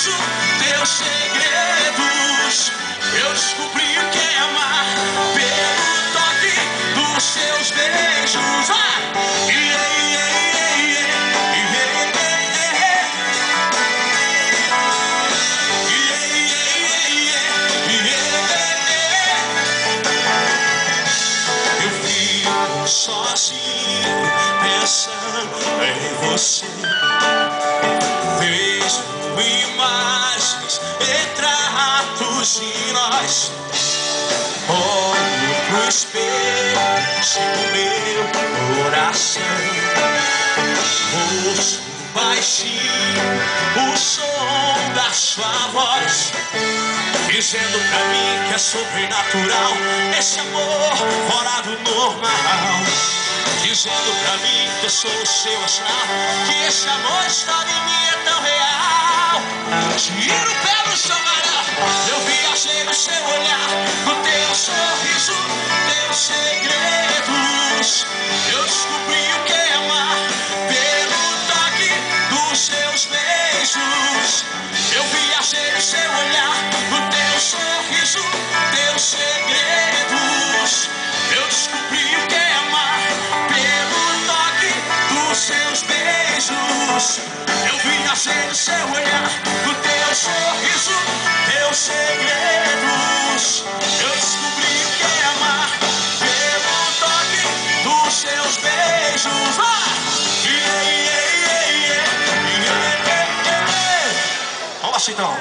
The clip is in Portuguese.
sorriso, teus segredos. Eu descobri o que é amar pelo toque dos seus beijos. Eu fico sozinho pensando em você. Vejo imagens, retratos de nós. Olho pro espelho, sigo meu coração. Ouço baixinho o som da sua voz, dizendo pra mim que é sobrenatural esse amor fora do normal. Dizendo pra mim que eu sou o seu astral, que esse amor está em mim é tão real. Tiro o pé no chão, eu viajei no seu olhar, no teu sorriso, teus segredos. Eu descobri o que é amar pelo toque dos seus beijos. Eu viajei no seu olhar, no teu sorriso, teus segredos. Eu descobri o que é amar pelo toque dos seus beijos. Eu viajei no seu olhar, no teu sorriso, teus segredos. Eu descobri o que é amar pelo toque dos seus beijos. Vamos assim então.